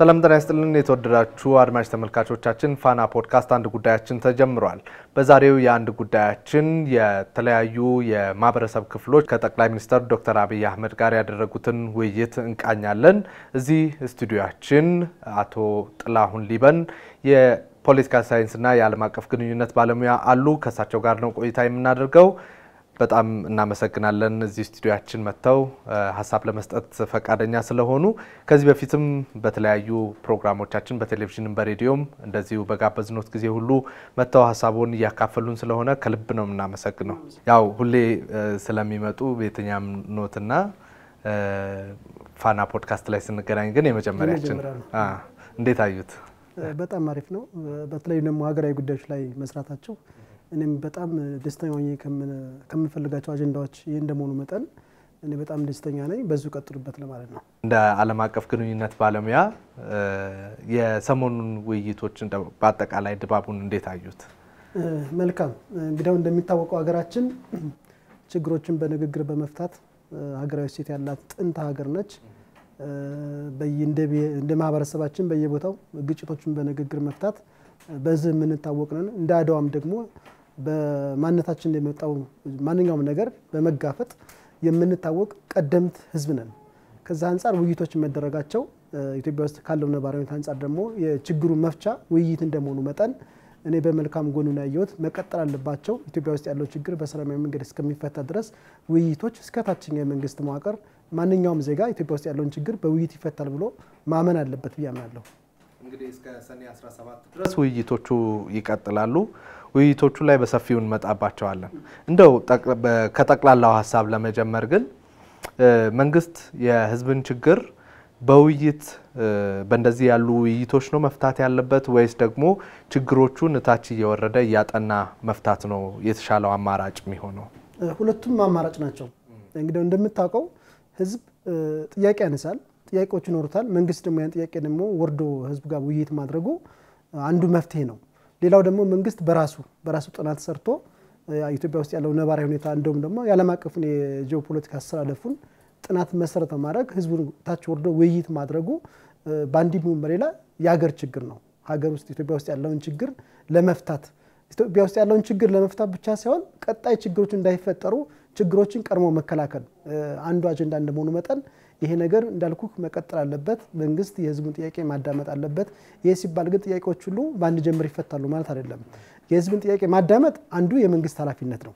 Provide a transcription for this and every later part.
ሰላም ጤና ይስጥልን የተወደዳችሁ አድማጭ ተመልካቾቻችን ፋና ፖድካስት አንድ ጉዳያችን ተጀምሯል። በዛሬው የአንድ ጉዳያችን የተለያዩ የማህበረሰብ ክፍሎች ከጠቅላይ ሚኒስትር ዶክተር አብይ አህመድ ጋር ያደረጉትን ውይይት እንቃኛለን። እዚህ ስቱዲዮአችን አቶ ጥላሁን ሊበን የፖለቲካ ሳይንስና የዓለም አቀፍ ግንኙነት ባለሙያ አሉ። ከሳቸው ጋር ነው ቆይታ የምናደርገው። በጣም እናመሰግናለን እዚህ ስቱዲዮአችን መጥተው ሐሳብ ለመስጠት ፈቃደኛ ስለሆኑ። ከዚህ በፊትም በተለያዩ ፕሮግራሞቻችን በቴሌቪዥንም በሬዲዮም እንደዚሁ በጋበዝኖት ጊዜ ሁሉ መጥተው ሐሳቡን ያካፈሉን ስለሆነ ከልብ ነው እናመሰግነው። ያው ሁሌ ስለሚመጡ በየትኛም ኖትና ፋና ፖድካስት ላይ ስንገናኝ ግን የመጀመሪያችን እንዴት አዩት? በጣም አሪፍ ነው። በተለይ ደግሞ ሀገራዊ ጉዳዮች ላይ መስራታቸው እኔም በጣም ደስተኛ ሆኜ ከምፈልጋቸው አጀንዳዎች ይሄ እንደመሆኑ መጠን እኔ በጣም ደስተኛ ነኝ። በዙ ቀጥሉበት ለማለት ነው። እንደ ዓለም አቀፍ ግንኙነት ባለሙያ የሰሞኑን ውይይቶችን በአጠቃላይ ድባቡን እንዴት አዩት? መልካም እንግዲህ እንደሚታወቀው ሀገራችን ችግሮችን በንግግር በመፍታት ሀገራዊ ሴት ያላት ጥንት ሀገር ነች። እንደ ማህበረሰባችን በየቦታው ግጭቶችን በንግግር መፍታት በዚህ ምን ታወቅነን እንደ አድዋም ደግሞ በማንነታችን የመጣው ማንኛውም ነገር በመጋፈጥ የምንታወቅ ቀደምት ህዝብ ነን። ከዛ አንፃር ውይይቶች መደረጋቸው ኢትዮጵያ ውስጥ ካለው ነባራዊ አንፃር ደግሞ የችግሩ መፍቻ ውይይት እንደመሆኑ መጠን እኔ በመልካም ጎኑ ነው ያየሁት። መቀጠል አለባቸው። ኢትዮጵያ ውስጥ ያለው ችግር በሰላማዊ መንገድ እስከሚፈታ ድረስ ውይይቶች እስከ ታችኛው የመንግስት መዋቅር ማንኛውም ዜጋ ኢትዮጵያ ውስጥ ያለውን ችግር በውይይት ይፈታል ብሎ ማመን አለበት ብያምናለሁ። እንግዲህ እስከ ሰኔ 17 ድረስ ውይይቶቹ ይቀጥላሉ። ውይይቶቹ ላይ በሰፊው እንመጣባቸዋለን። እንደው ከጠቅላላው ሐሳብ ለመጀመር ግን መንግስት የህዝብን ችግር በውይይት በእንደዚህ ያሉ ውይይቶች ነው መፍታት ያለበት ወይስ ደግሞ ችግሮቹን ታች እየወረደ ያጠና መፍታት ነው የተሻለው አማራጭ የሚሆነው? ሁለቱም አማራጭ ናቸው። እንግዲህ እንደምታውቀው ህዝብ ጥያቄ ያነሳል፣ ጥያቄዎች ይኖሩታል። መንግስት ደግሞ ያን ጥያቄ ደግሞ ወርዶ ህዝብ ጋር ውይይት ማድረጉ አንዱ መፍትሄ ነው። ሌላው ደግሞ መንግስት በራሱ ጥናት ሰርቶ ኢትዮጵያ ውስጥ ያለው ነባራዊ ሁኔታ እንደውም ደግሞ የዓለም አቀፉን የጂኦፖለቲካ አስተላለፉን ጥናት መሰረት ማድረግ ህዝቡን ታች ወርዶ ውይይት ማድረጉ ባንዲሙም በሌላ የሀገር ችግር ነው። ሀገር ውስጥ ኢትዮጵያ ውስጥ ያለውን ችግር ለመፍታት ኢትዮጵያ ውስጥ ያለውን ችግር ለመፍታት ብቻ ሳይሆን ቀጣይ ችግሮች እንዳይፈጠሩ ችግሮችን ቀድሞ መከላከል አንዱ አጀንዳ እንደመሆኑ መጠን ይሄ ነገር እንዳልኩ መቀጠል አለበት። መንግስት የህዝቡን ጥያቄ ማዳመጥ አለበት። ይሄ ሲባል ግን ጥያቄዎች ሁሉ በአንድ ጀምር ይፈታሉ ማለት አይደለም። የህዝብን ጥያቄ ማዳመጥ አንዱ የመንግስት ኃላፊነት ነው።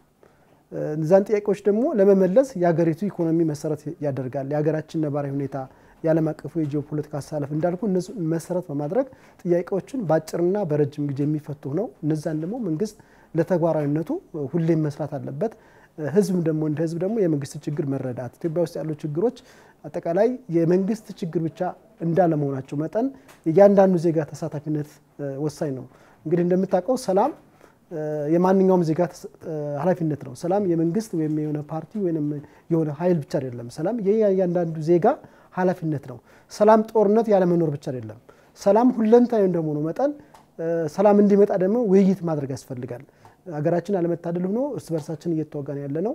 እነዛን ጥያቄዎች ደግሞ ለመመለስ የሀገሪቱ ኢኮኖሚ መሰረት ያደርጋል። የሀገራችን ነባራዊ ሁኔታ የዓለም አቀፉ የጂኦፖለቲካ አስተላለፍ እንዳልኩ እነሱ መሰረት በማድረግ ጥያቄዎችን በአጭርና በረጅም ጊዜ የሚፈቱ ነው። እነዛን ደግሞ መንግስት ለተግባራዊነቱ ሁሌም መስራት አለበት። ህዝብ ደግሞ እንደ ህዝብ ደግሞ የመንግስት ችግር መረዳት ኢትዮጵያ ውስጥ ያሉ ችግሮች አጠቃላይ የመንግስት ችግር ብቻ እንዳለመሆናቸው መጠን እያንዳንዱ ዜጋ ተሳታፊነት ወሳኝ ነው። እንግዲህ እንደምታውቀው ሰላም የማንኛውም ዜጋ ኃላፊነት ነው። ሰላም የመንግስት ወይም የሆነ ፓርቲ ወይንም የሆነ ኃይል ብቻ አይደለም። ሰላም የእያንዳንዱ ዜጋ ኃላፊነት ነው። ሰላም ጦርነት ያለ መኖር ብቻ አይደለም። ሰላም ሁለንተናዊ እንደመሆኑ መጠን ሰላም እንዲመጣ ደግሞ ውይይት ማድረግ ያስፈልጋል። ሀገራችን አለመታደል ሆኖ እርስ በርሳችን እየተዋጋን ያለነው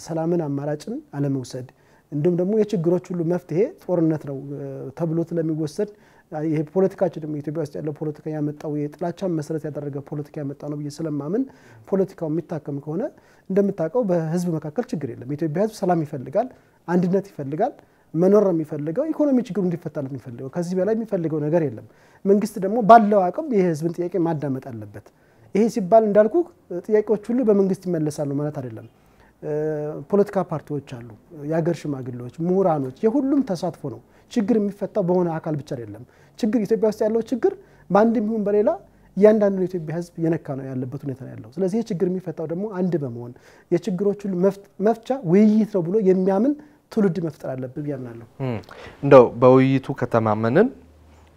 ሰላምን አማራጭን አለመውሰድ እንዲሁም ደግሞ የችግሮች ሁሉ መፍትሄ ጦርነት ነው ተብሎ ስለሚወሰድ ይሄ ፖለቲካችን ደግሞ ኢትዮጵያ ውስጥ ያለው ፖለቲካ ያመጣው የጥላቻን መሰረት ያደረገ ፖለቲካ ያመጣው ነው ስለማምን ፖለቲካው የሚታከም ከሆነ እንደምታውቀው በህዝብ መካከል ችግር የለም። ኢትዮጵያ ህዝብ ሰላም ይፈልጋል፣ አንድነት ይፈልጋል፣ መኖር ነው የሚፈልገው፣ ኢኮኖሚ ችግሩ እንዲፈታለት የሚፈልገው። ከዚህ በላይ የሚፈልገው ነገር የለም። መንግስት ደግሞ ባለው አቅም የህዝብን ጥያቄ ማዳመጥ አለበት። ይሄ ሲባል እንዳልኩ ጥያቄዎች ሁሉ በመንግስት ይመለሳሉ ማለት አይደለም። ፖለቲካ ፓርቲዎች አሉ፣ የሀገር ሽማግሌዎች፣ ምሁራኖች የሁሉም ተሳትፎ ነው። ችግር የሚፈታው በሆነ አካል ብቻ አይደለም። ችግር ኢትዮጵያ ውስጥ ያለው ችግር በአንድም ይሁን በሌላ እያንዳንዱ የኢትዮጵያ ህዝብ የነካ ነው ያለበት ሁኔታ ነው ያለው። ስለዚህ ችግር የሚፈታው ደግሞ አንድ በመሆን የችግሮች ሁሉ መፍቻ ውይይት ነው ብሎ የሚያምን ትውልድ መፍጠር አለበት ብያምናለሁ። እንደው በውይይቱ ከተማመንን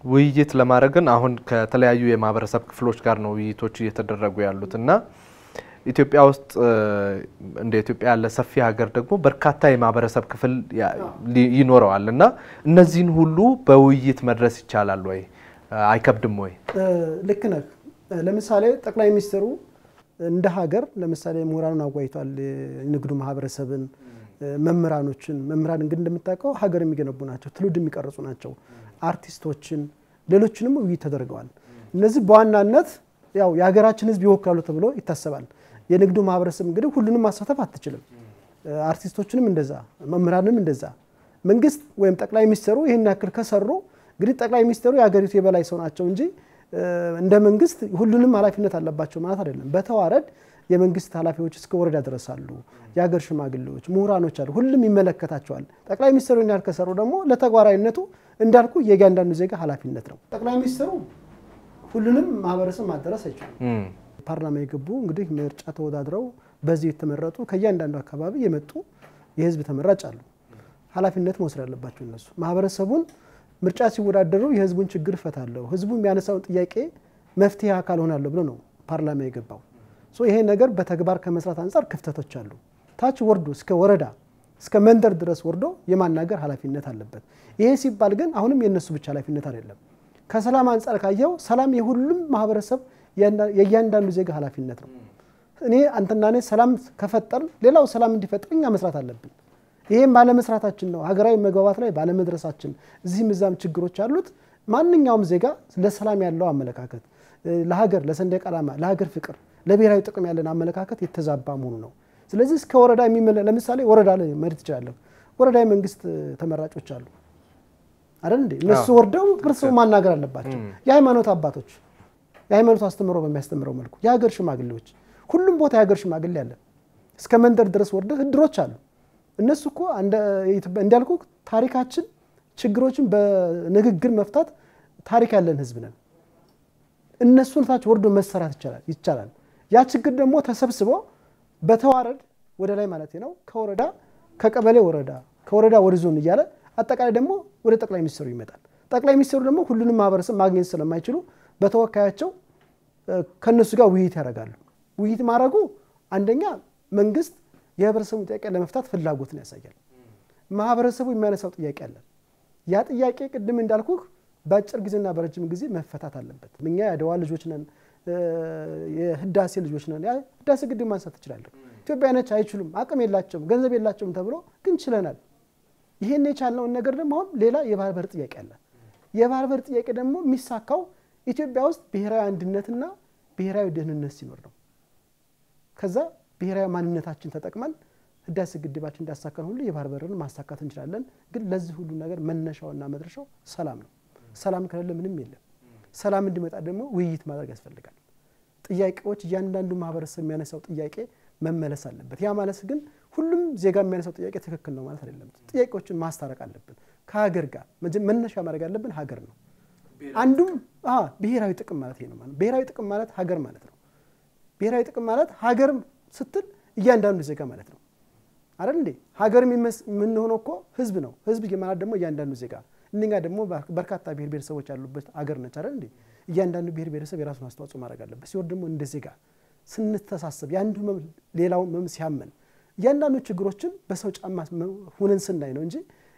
ውይይት ለማድረግን አሁን ከተለያዩ የማህበረሰብ ክፍሎች ጋር ነው ውይይቶች እየተደረጉ ያሉትና ኢትዮጵያ ውስጥ እንደ ኢትዮጵያ ያለ ሰፊ ሀገር ደግሞ በርካታ የማህበረሰብ ክፍል ይኖረዋልና እነዚህን ሁሉ በውይይት መድረስ ይቻላል ወይ? አይከብድም ወይ? ልክ ነህ። ለምሳሌ ጠቅላይ ሚኒስትሩ እንደ ሀገር ለምሳሌ ምሁራኑን አወያይቷል። ንግዱ ማህበረሰብን መምህራን እንግዲህ እንደምታውቀው ሀገር የሚገነቡ ናቸው፣ ትውልድ የሚቀርጹ ናቸው። አርቲስቶችን ሌሎችንም ውይይት ተደርገዋል እነዚህ በዋናነት ያው የሀገራችን ህዝብ ይወክላሉ ተብሎ ይታሰባል የንግዱ ማህበረሰብ እንግዲህ ሁሉንም ማሳተፍ አትችልም አርቲስቶችንም እንደዛ መምህራንም እንደዛ መንግስት ወይም ጠቅላይ ሚኒስትሩ ይሄን ያክል ከሰሩ እንግዲህ ጠቅላይ ሚኒስትሩ የሀገሪቱ የበላይ ሰው ናቸው እንጂ እንደ መንግስት ሁሉንም ኃላፊነት አለባቸው ማለት አይደለም በተዋረድ የመንግስት ኃላፊዎች እስከ ወረዳ ድረሳሉ የሀገር ሽማግሌዎች ምሁራኖች አሉ ሁሉም ይመለከታቸዋል ጠቅላይ ሚኒስትሩ እንዲያል ከሰሩ ደግሞ ለተግባራዊነቱ እንዳልኩ የእያንዳንዱ ዜጋ ኃላፊነት ነው ጠቅላይ ሚኒስትሩ ሁሉንም ማህበረሰብ ማደረስ አይችልም ፓርላማ የገቡ እንግዲህ ምርጫ ተወዳድረው በዚህ የተመረጡ ከያንዳንዱ አካባቢ የመጡ የህዝብ ተመራጭ አሉ ኃላፊነት መውሰድ አለባቸው እነሱ ማህበረሰቡን ምርጫ ሲወዳደሩ የህዝቡን ችግር ፈታለው ህዝቡ የሚያነሳውን ጥያቄ መፍትሄ አካል ሆናለሁ ብሎ ነው ፓርላማ የገባው ይሄ ነገር በተግባር ከመስራት አንፃር ክፍተቶች አሉ ታች ወርዶ እስከ ወረዳ እስከ መንደር ድረስ ወርዶ የማናገር ኃላፊነት አለበት ይሄ ሲባል ግን አሁንም የነሱ ብቻ ኃላፊነት አይደለም ከሰላም አንፃር ካየው ሰላም የሁሉም ማህበረሰብ የእያንዳንዱ ዜጋ ኃላፊነት ነው እኔ አንተና እኔ ሰላም ከፈጠር ሌላው ሰላም እንዲፈጠርኛ መስራት አለብን ይሄም ባለ መስራታችን ነው ሀገራዊ መግባባት ላይ ባለ መድረሳችን እዚህ ምዛም ችግሮች አሉት ማንኛውም ዜጋ ለሰላም ያለው አመለካከት ለሀገር ለሰንደቅ ዓላማ ለሀገር ፍቅር ለብሔራዊ ጥቅም ያለን አመለካከት የተዛባ መሆኑ ነው ስለዚህ እስከ ወረዳ ለምሳሌ ወረዳ ላይ መርጥ ይችላል ወረዳ መንግስት ተመራጮች አሉ አይደል እንዴ እነሱ ወርደው ክርስቶስ ማናገር አለባቸው የሃይማኖት አባቶች የሃይማኖት አስተምሮ በሚያስተምረው መልኩ የሀገር ሽማግሌዎች ሁሉም ቦታ የሀገር ሽማግሌ ያለ እስከ መንደር ድረስ ወርደው ህድሮች አሉ እነሱ እኮ እንዳልኩ ታሪካችን ችግሮችን በንግግር መፍታት ታሪክ ያለን ህዝብ ነን እነሱን ታች ወርዶ መሰራት ይቻላል ያ ችግር ደግሞ ተሰብስቦ በተዋረድ ወደ ላይ ማለት ነው ከወረዳ ከቀበሌ ወረዳ ከወረዳ ወደ ዞን ይያለ አጠቃላይ ደግሞ ወደ ጠቅላይ ሚኒስትሩ ይመጣል ጠቅላይ ሚኒስትሩ ደግሞ ሁሉንም ማህበረሰብ ማግኘት ስለማይችሉ በተወካያቸው ከነሱ ጋር ውይይት ያደርጋሉ ውይይት ማድረጉ አንደኛ መንግስት የህብረተሰቡን ጥያቄ ለመፍታት ፍላጎትን ያሳያል ማህበረሰቡ የሚያነሳው ጥያቄ አለ ያ ጥያቄ ቅድም እንዳልኩ በአጭር ጊዜና በረጅም ጊዜ መፈታት አለበት እኛ ያደዋ ልጆች ነን የህዳሴ ልጆች ነን ያ ህዳሴ ግድብ ማንሳት ይችላል ኢትዮጵያኖች አይችሉም አቅም የላቸውም ገንዘብ የላቸውም ተብሎ ግን ችለናል ይሄን የቻልነው ነገር ደግሞ አሁን ሌላ የባህር በር ጥያቄ አለ የባህር በር ጥያቄ ደግሞ የሚሳካው ኢትዮጵያ ውስጥ ብሔራዊ አንድነትና ብሔራዊ ደህንነት ሲኖር ነው ከዛ ብሔራዊ ማንነታችን ተጠቅመን ህዳሴ ግድባችን እንዳሳካን ሁሉ የባህር በርን ማሳካት እንችላለን ግን ለዚህ ሁሉ ነገር መነሻውና መድረሻው ሰላም ነው ሰላም ከሌለ ምንም የለም ሰላም እንዲመጣ ደግሞ ውይይት ማድረግ ያስፈልጋል ጥያቄዎች እያንዳንዱ ማህበረሰብ የሚያነሳው ጥያቄ መመለስ አለበት ያ ማለት ግን ሁሉም ዜጋ የሚያነሳው ጥያቄ ትክክል ነው ማለት አይደለም ጥያቄዎችን ማስተራቅ አለብን ከሀገር ጋር መነሻ ማድረግ ያለብን ሀገር ነው አንዱም ብሔራዊ ጥቅም ማለት ነው ማለት ብሔራዊ ጥቅም ማለት ሀገር ማለት ነው ብሔራዊ ጥቅም ማለት ሀገር ስትል እያንዳንዱ ዜጋ ማለት ነው አይደል እንዴ ሀገር ምን ሆኖ እኮ ህዝብ ነው ህዝብ ማለት ደግሞ እያንዳንዱ ዜጋ እነኛ ደግሞ በርካታ ብሔር ብሔረሰቦች ያሉበት ሀገር ነች አይደል እንዴ እያንዳንዱ ብሔር ብሔረሰብ የራሱን አስተዋጽኦ ማድረግ አለበት ሲወር ደግሞ እንደ ዜጋ ስንተሳሰብ ያንዱ ሌላው ሲያመን እያንዳንዱ ችግሮችን በሰው ጫማ ሆነን ስናይ ነው እንጂ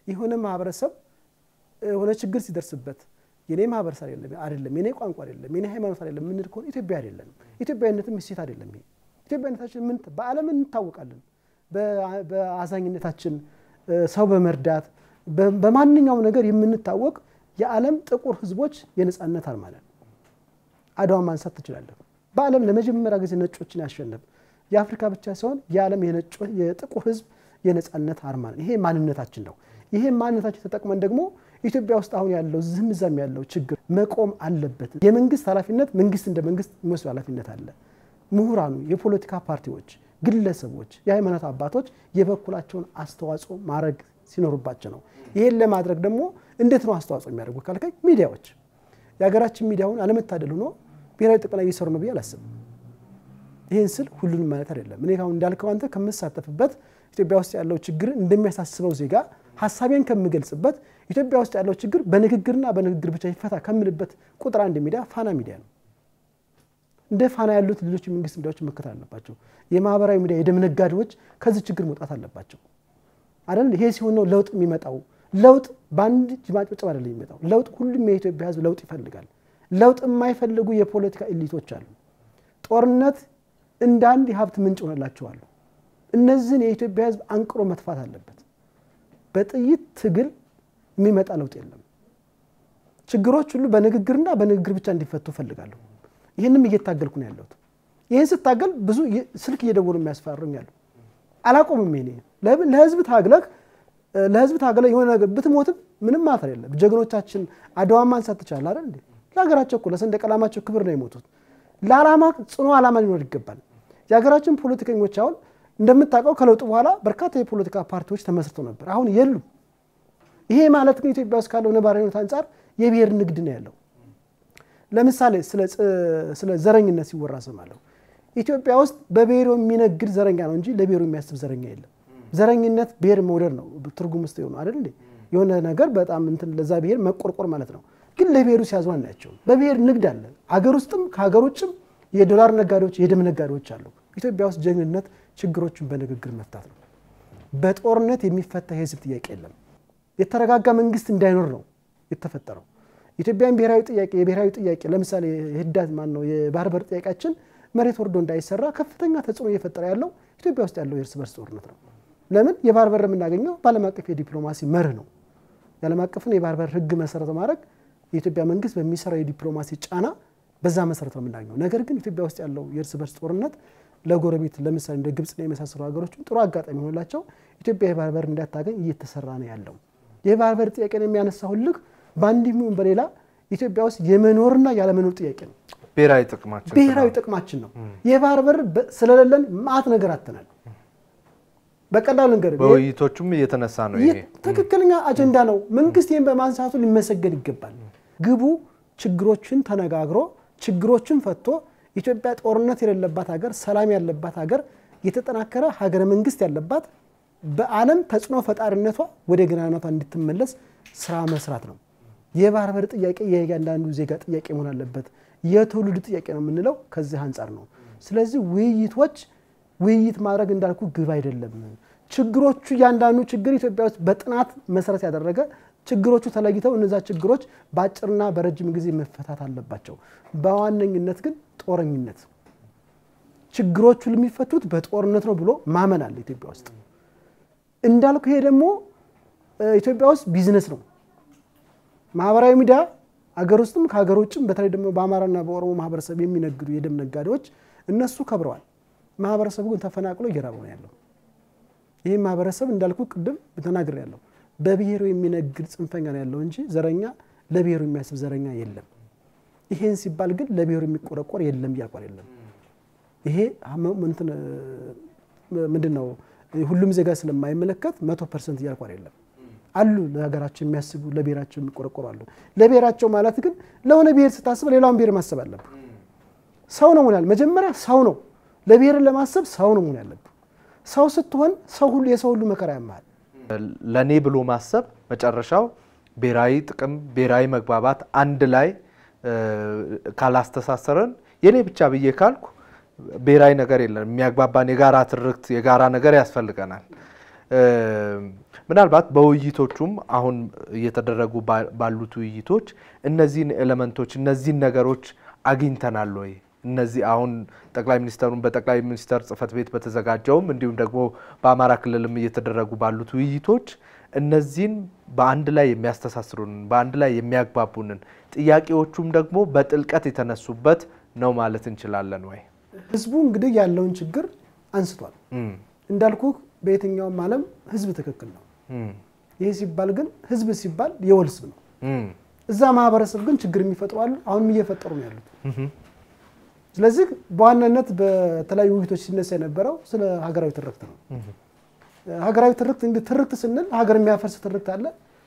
ይሁን ማህበረሰብ ሆነ ችግር ሲደርስበት የኔ ማህበረሰብ አይደለም የኔ ቋንቋ አይደለም የኔ ሃይማኖት አይደለም ምን ልኮ ኢትዮጵያ አይደለም ኢትዮጵያዊነትም እሴት አይደለም ይሄ ኢትዮጵያዊነታችን ምን በአለም እንታወቃለን በአዛኝነታችን ሰው በመርዳት በማንኛውም ነገር የምንታወቅ የዓለም ጥቁር ህዝቦች የነጻነት አርማ ነን አድዋ ማንሳት ትችላለህ በአለም ለመጀመሪያ ጊዜ ነጮችን ያሸነፈ የአፍሪካ ብቻ ሳይሆን የዓለም የጥቁር ህዝብ የነጻነት አርማ ነን ይሄ ማንነታችን ነው ይሄ ማንነታችን ተጠቅመን ደግሞ ኢትዮጵያ ውስጥ አሁን ያለው ዝምዛም ያለው ችግር መቆም አለበት የመንግስት ኃላፊነት መንግስት እንደ መንግስት መስሎ ኃላፊነት አለ ምሁራኑ የፖለቲካ ፓርቲዎች ግለሰቦች የሃይማኖት አባቶች የበኩላቸውን አስተዋጽኦ ማድረግ ሲኖርባቸው ነው ይሄን ለማድረግ ደግሞ እንዴት ነው አስተዋጽኦ የሚያደርጉ ካልከኝ ሚዲያዎች የሀገራችን ሚዲያውን አለመታደል ሆኖ ብሔራዊ ጥቅም ላይ እየሰሩ ነው ብዬ አላስብም ይሄን ስል ሁሉንም ማለት አይደለም እኔ ካሁን እንዳልከው አንተ ከመሳተፍበት ኢትዮጵያ ውስጥ ያለው ችግር እንደሚያሳስበው ዜጋ ሐሳቤን ከምገልጽበት ኢትዮጵያ ውስጥ ያለው ችግር በንግግርና በንግግር ብቻ ይፈታ ከምልበት ቁጥር አንድ ሚዲያ ፋና ሚዲያ ነው እንደ ፋና ያሉት ልጆች መንግስት ሚዲያዎች መከታተል አለባቸው የማህበራዊ ሚዲያ የደም ነጋዴዎች ከዚህ ችግር መውጣት አለባቸው አይደል ይሄ ሲሆን ነው ለውጥ የሚመጣው ለውጥ ባንድ ጅማጭ አይደለም የሚመጣው ለውጥ ሁሉም የኢትዮጵያ ህዝብ ለውጥ ይፈልጋል ለውጥ የማይፈልጉ የፖለቲካ ኤሊቶች አሉ ጦርነት እንደ አንድ የሀብት ምንጭ ሆነላቸዋል እነዚህን የኢትዮጵያ ህዝብ አንቅሮ መጥፋት አለበት በጥይት ትግል የሚመጣ ለውጥ የለም ችግሮች ሁሉ በንግግርና በንግግር ብቻ እንዲፈቱ ፈልጋለሁ ይሄንም እየታገልኩ ነው ያለሁት ይሄን ስታገል ብዙ ስልክ እየደወሉ የሚያስፈራሩኝ አሉ አላቆምም እኔ ለህዝብ ታገለ የሆነ ነገር ብትሞትም ምንም ማተር የለም ጀግኖቻችን አድዋን ማንሳት ተቻለ አይደል እንዴ ለሀገራቸው እኮ ለሰንደቅ ዓላማቸው ክብር ነው የሞቱት ለዓላማ ጽኑ ዓላማ ሊኖር ይገባል የሀገራችን ፖለቲከኞች አሁን እንደምታውቀው ከለውጥ በኋላ በርካታ የፖለቲካ ፓርቲዎች ተመስርተው ነበር አሁን የሉም ይሄ ማለት ግን ኢትዮጵያ ውስጥ ካለው ነባራዊ ሁኔታ አንፃር የብሔር ንግድ ነው ያለው ለምሳሌ ስለ ዘረኝነት ሲወራ ሰማለሁ ኢትዮጵያ ውስጥ በብሔሩ የሚነግድ ዘረኛ ነው እንጂ ለብሔሩ የሚያስብ ዘረኛ የለም ዘረኝነት ብሔር መውደድ ነው ትርጉም ውስጥ ነው አይደል እንዴ የሆነ ነገር በጣም እንትን ለዛ ብሔር መቆርቆር ማለት ነው ግን ለብሔሩ ሲያዝዋን ናቸው በብሔር ንግድ አለ ሀገር ውስጥም ከሀገር ውጭም የዶላር ነጋዴዎች የደም ነጋዴዎች አሉ ኢትዮጵያ ውስጥ ጀግንነት ችግሮችን በንግግር መፍታት ነው በጦርነት የሚፈታ የህዝብ ጥያቄ የለም የተረጋጋ መንግስት እንዳይኖር ነው የተፈጠረው ኢትዮጵያን የብሔራዊ ጥያቄ ለምሳሌ ህዳት ማን ነው የባህር በር ጥያቄያችን መሬት ወርዶ እንዳይሰራ ከፍተኛ ተጽዕኖ እየፈጠረ ያለው ኢትዮጵያ ውስጥ ያለው የእርስ በርስ ጦርነት ነው ለምን የባህር በር የምናገኘው ባለም አቀፍ የዲፕሎማሲ መርህ ነው ያለም አቀፍን የባህር በር ህግ መሰረት ማድረግ የኢትዮጵያ መንግስት በሚሰራው የዲፕሎማሲ ጫና በዛ መሰረት ነው የምናገኘው ነገር ግን ኢትዮጵያ ውስጥ ያለው የእርስ በርስ ጦርነት ለጎረቤት ለምሳሌ እንደ ግብጽ ነው የመሳሰሉ ሀገሮችን ጥሩ አጋጣሚ ሆነላቸው ኢትዮጵያ የባህር በር እንዳታገኝ እየተሰራ ነው ያለው የባህር በር ጥያቄን የሚያነሳው ልክ ባንዲሙ በሌላ ኢትዮጵያ ውስጥ የመኖርና ያለመኖር ጥያቄ ነው ብሔራዊ ጥቅማችን ነው የባህር በር ስለሌለን ማት ነገር አተናል በቀላሉ ነገር በውይይቶቹም እየተነሳ ነው ይሄ ትክክለኛ አጀንዳ ነው መንግስት ይሄን በማንሳቱ ሊመሰገን ይገባል ግቡ ችግሮችን ተነጋግሮ ችግሮችን ፈቶ ኢትዮጵያ ጦርነት የሌለባት ሀገር ሰላም ያለባት ሀገር የተጠናከረ ሀገረ መንግስት ያለባት በአለም ተጽዕኖ ፈጣሪነቷ ወደ ገናናቷ እንድትመለስ ስራ መስራት ነው የባህር በር ጥያቄ የእያንዳንዱ ዜጋ ጥያቄ መሆን አለበት የትውልድ ጥያቄ ነው የምንለው ከዚህ አንፃር ነው ስለዚህ ውይይት ማድረግ እንዳልኩ ግብ አይደለም ችግሮቹ ያንዳንዱ ችግር ኢትዮጵያ ውስጥ በጥናት መሰረት ያደረገ ችግሮቹ ተለይተው እነዛ ችግሮች ባጭርና በረጅም ጊዜ መፈታት አለባቸው በዋነኝነት ግን ጦርነት ችግሮቹ ለሚፈቱት በጦርነት ነው ብሎ ማመን አለ ኢትዮጵያ ውስጥ እንዳልኩ ይሄ ደግሞ ኢትዮጵያ ውስጥ ቢዝነስ ነው ማህበራዊ ሚዲያ አገር ውስጥም ከሀገር ውጭም በተለይ ደግሞ በአማራና በኦሮሞ ማህበረሰብ የሚነግዱ የደም ነጋዴዎች እነሱ ከብረዋል ማህበረሰቡ ግን ተፈናቅሎ እየራበው ነው ያለው ይሄ ማህበረሰብ እንዳልኩ ቅድም ተናግሬ ያለው በብሔሩ የሚነግድ ጽንፈኛ ነው ያለው እንጂ ዘረኛ ለብሔሩ የሚያስብ ዘረኛ የለም ይሄን ሲባል ግን ለብሔሩ የሚቆረቆር የለም ያቋል የለም ይሄ ምንድነው ሁሉም ዜጋ ስለማይመለከት 100% ያቋል የለም አሉ ለሀገራችን የሚያስቡ ለብሔራቸው የሚቆረቆሩ አሉ ለብሔራቸው ማለት ግን ለሆነ ብሔር ስታስብ ሌላውን ብሔር ማሰብ አለበት ሰው ነው ማለት መጀመሪያ ሰው ነው ለብሔር ለማሰብ ሰው ነው ማለት ያለበት ሰው ስትሆን ሰው ሁሉ የሰው ሁሉ መከራ ያማል ለኔ ብሎ ማሰብ መጨረሻው ብሔራዊ ጥቅም ብሔራዊ መግባባት አንድ ላይ ካላስተሳሰረን የኔ ብቻ ብዬ ካልኩ ብሔራዊ ነገር የለም የሚያግባባን የጋራ ትርክት የጋራ ነገር ያስፈልገናል ምናልባት በውይይቶቹም አሁን እየተደረጉ ባሉት ውይይቶች እነዚህን ኤሌመንቶች እነዚህን ነገሮች አግኝተናል ወይ እነዚህ አሁን ጠቅላይ ሚኒስተሩን በጠቅላይ ሚኒስተር ጽፈት ቤት በተዘጋጀውም እንዲሁም ደግሞ በአማራ ክልልም እየተደረጉ ባሉት ውይይቶች እነዚህን በአንድ ላይ የሚያስተሳስሩን በአንድ ላይ የሚያግባቡንን ጥያቄዎቹም ደግሞ በጥልቀት የተነሱበት ነው ማለት እንችላለን ወይ ህዝቡ እንግዲህ ያለውን ችግር አንስቷል እንዳልኩ በየትኛው ዓለም ህዝብ ትክክል ነው ይሄ ሲባል ግን ህዝብ ሲባል የወልስብ ነው እዛ ማህበረሰብ ግን ችግር የሚፈጥሩ አሉ አሁን እየፈጠሩ ነው ያሉት ስለዚህ በዋናነት በተለያዩ ውይይቶች ሲነሳ የነበረው ስለ ሀገራዊ ትርክት ነው ሀገራዊ ትርክት እንደ ትርክት ስንል ሀገር የሚያፈርስ ትርክት አለ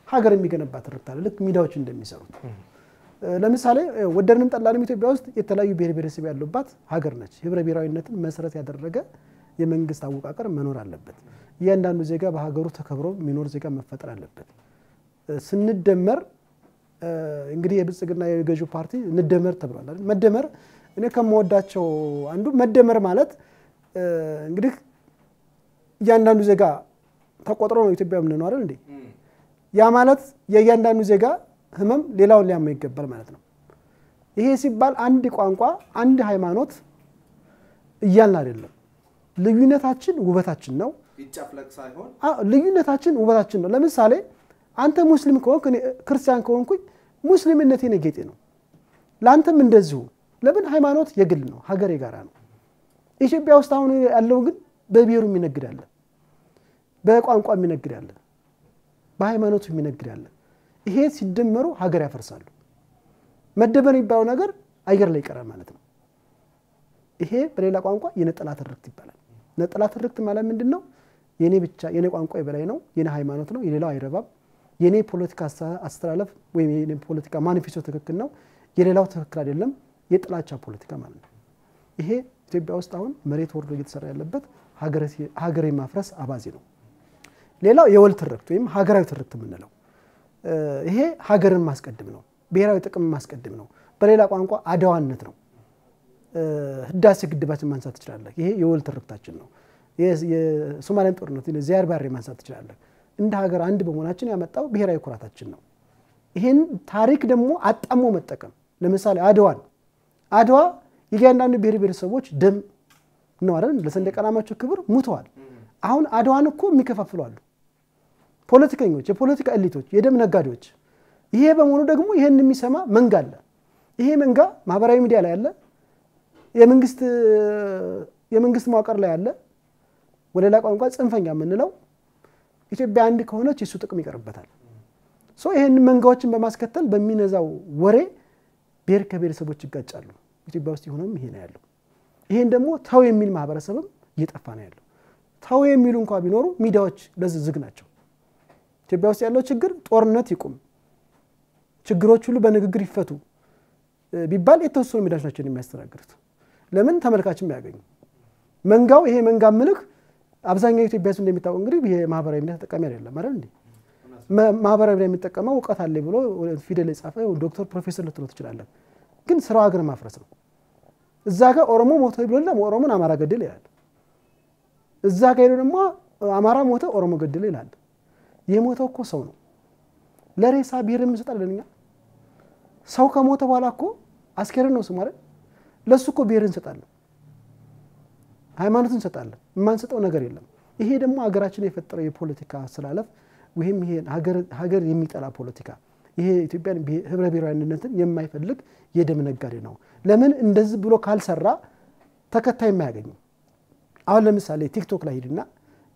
ሀገር የሚገነባ ትርክት አለ ልክ ሚዲያዎች እንደሚሰሩት ለምሳሌ ወደድንም ጠላንም ኢትዮጵያ ውስጥ የተለያዩ ብሔር ብሔረሰብ ያሉባት ሀገር ነች ህብረ ብሔራዊነትን መሰረት ያደረገ የመንግስት አወቃቀር መኖር አለበት እያንዳንዱ ዜጋ በሀገሩ ተከብሮ የሚኖር ዜጋ መፈጠር አለበት ስንደመር እንግዲህ የብልጽግና የገዢው ፓርቲ እንደመር ተብሏል አይደል መደመር እኔ ከመወዳቸው አንዱ መደመር ማለት እንግዲህ እያንዳንዱ ዜጋ ተቆጥሮ ነው ኢትዮጵያ የምንኖር አይደል እንዴ ያ ማለት የእያንዳንዱ ዜጋ ህመም ሌላውን ሊያመው ይገባል ማለት ነው ይሄ ሲባል አንድ ቋንቋ አንድ ሃይማኖት እያልን አይደለም ልዩነታችን ውበታችን ነው ይጫፍለቅ ሳይሆን ልዩነታችን ውበታችን ነው ለምሳሌ አንተ ሙስሊም ከሆንክ እኔ ክርስቲያን ከሆንኩኝ ሙስሊምነቴ ጌጤ ነው ላንተም እንደዚሁ ለምን ሃይማኖት የግል ነው ሀገር የጋራ ነው ኢትዮጵያ ውስጥ አሁን ያለው ግን በብሔሩ የሚነግድ አለ በቋንቋ የሚነግድ አለ በሃይማኖቱ የሚነግድ አለ ይሄ ሲደመሩ ሀገር ያፈርሳሉ መደበር ይባለው ነገር አየር ላይ ይቀራል ማለት ነው ይሄ በሌላ ቋንቋ የነጠላ ትርክት ይባላል ነጠላ ትርክት ማለት ምንድነው የኔ ብቻ የኔ ቋንቋ ይበላይ ነው የኔ ሃይማኖት ነው የሌላው አይረባም የኔ ፖለቲካ አስተላለፍ ወይ የኔ ፖለቲካ ማኒፌስቶ ትክክል ነው የሌላው ትክክል አይደለም የጥላቻ ፖለቲካ ማለት ነው ይሄ ኢትዮጵያ ውስጥ አሁን መሬት ወርዶ እየተሰራ ያለበት ሀገር የማፍረስ አባዜ ነው ሌላው የወል ትርክት ወይም ሀገራዊ ትርክት ምንለው ይሄ ሀገርን ማስቀደም ነው ብሔራዊ ጥቅም ማስቀደም ነው በሌላ ቋንቋ አድዋነት ነው ህዳሴ ግድባችን ማንሳት ይችላል ይሄ የወል ትርክታችን ነው የሶማሊያን ጦርነት ዚያድ ባሬ ማንሳት ይችላል እንደ ሀገር አንድ በመሆናችን ያመጣው ብሔራዊ ኩራታችን ነው ይሄን ታሪክ ደግሞ አጣሞ መጠቀም ለምሳሌ አድዋ የእያንዳንዱ ብሔረሰቦች ደም ነው አይደል ለሰንደቅ ዓላማቸው ክብር ሙተዋል አሁን አድዋን እኮ የሚከፋፍሉ አሉ ፖለቲከኞች የፖለቲካ ኤሊቶች የደም ነጋዴዎች ይሄ በመሆኑ ደግሞ ይሄን የሚሰማ መንጋ አለ ይሄ መንጋ ማህበራዊ ሚዲያ ላይ አለ የመንግስት መዋቅር ላይ አለ ወለላ ቋንቋ ጽንፈኛ ምንለው ኢትዮጵያ አንድ ከሆነች እሱ ጥቅም ይቀርበታል ይሄን መንጋዎችን በማስከተል በሚነዛው ወሬ ብሔር ከብሔረሰቦች ይጋጫሉ ኢትዮጵያ ውስጥ ይሆንም ይሄ ነው ያለው ይሄን ደግሞ ታው የሚል ማህበረሰብም እየጠፋ ነው ያለው ታው የሚሉ እንኳን ቢኖሩ ሚዲያዎች ለዚህ ዝግ ናቸው ኢትዮጵያ ውስጥ ያለው ችግር ጦርነት ይቁም ችግሮች ሁሉ በንግግር ይፈቱ ቢባል የተወሰኑ ሚዲያዎች ናቸው የሚያስተናግዱት ለምን ተመልካችም ያገኙ መንጋው ይሄ መንጋ ምልክ አብዛኛው ኢትዮጵያ ውስጥ እንደሚታወቅ እንግዲህ ይሄ ማህበራዊ ሚዲያ ተጠቃሚ አይደለም አይደል እንዴ ማህበራዊ ሚዲያ የሚጠቀመው ዕውቀት አለ ብሎ ፊደል የጻፈ ዶክተር ፕሮፌሰር ልትለው ትችላለህ ግን ስራው ሀገር ማፍረስ ነው እዛ ጋር ኦሮሞ ሞተ ይብለና ኦሮሞን አማራ ገደለ ይላል እዛ ጋር ደግሞ አማራ ሞተ ኦሮሞ ገደለ ይላል የሞተው እኮ ሰው ነው ለሬሳ ብሔርን እንሰጣለንኛ ሰው ከሞተ በኋላ እኮ አስከሬን ነው ስማረ ለሱ እኮ ብሔርን እንሰጣለን ሃይማኖትን እንሰጣለን ማንሰጠው ነገር የለም ይሄ ደግሞ ሀገራችን የፈጠረው የፖለቲካ አስተላለፍ ወይም ይሄ ሀገር የሚጠላ ፖለቲካ ይሄ ኢትዮጵያን ህብረ ብሔራዊ አንድነትን የማይፈልግ የደም ነጋዴ ነው ለምን እንደዚህ ብሎ ካልሰራ ተከታይ የማያገኙ አሁን ለምሳሌ ቲክቶክ ላይ ሄድና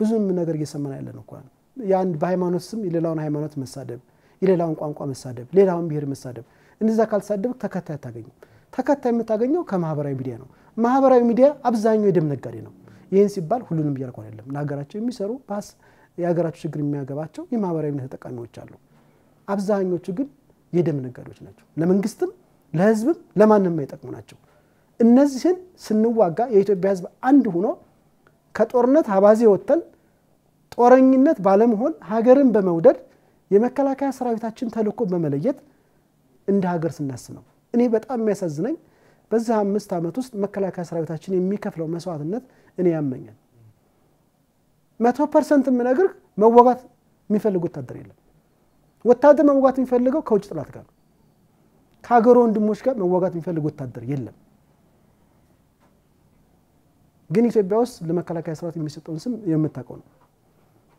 ብዙም ነገር እየሰማን ያለ ነው እንኳን ያን በሃይማኖት ስም የሌላውን ሃይማኖት መሳደብ የሌላውን ቋንቋ መሳደብ ሌላውን ብሔር መሳደብ እንደዛ ካልሳደብ ተከታይ አታገኙ ተከታይ የምታገኘው ከማህበራዊ ሚዲያ ነው ማህበራዊ ሚዲያ አብዛኛው የደም ነጋዴ ነው ይሄን ሲባል ሁሉንም ይያልኩ አይደለም ለሀገራቸው የሚሰሩ ባስ የሀገራቸው ችግር የሚያገባቸው የማህበራዊ ሚዲያ ተጠቃሚዎች አሉ አብዛኞቹ ግን የደም ነጋዴዎች ናቸው ለመንግስትም ለህዝብም ለማንንም የማይጠቅሙ ናቸው እነዚህን ስንዋጋ የኢትዮጵያ ህዝብ አንድ ሆኖ ከጦርነት አባዜ ወጥተን ጦረኝነት ባለመሆን ሀገርን በመውደድ የመከላከያ ሰራዊታችን ተልኮ በመለየት እንደ ሀገር ስናስነው እኔ በጣም የሚያሳዝነኝ በዛ 5 አመት ውስጥ መከላከያ ሰራዊታችን የሚከፍለው መስዋዕትነት እኔ ያመኛል 100% ምነግር መዋጋት የሚፈልጉ ወታደር የለም ወታደር መዋጋት የሚፈልገው ከውጭ ጥላት ጋር ከሀገሩ ወንድሞች ጋር መዋጋት የሚፈልጉ ወታደር የለም ግን ኢትዮጵያ ውስጥ ለመከላከያ ሰራዊት የሚሰጠውን ስም የምታውቀው ነው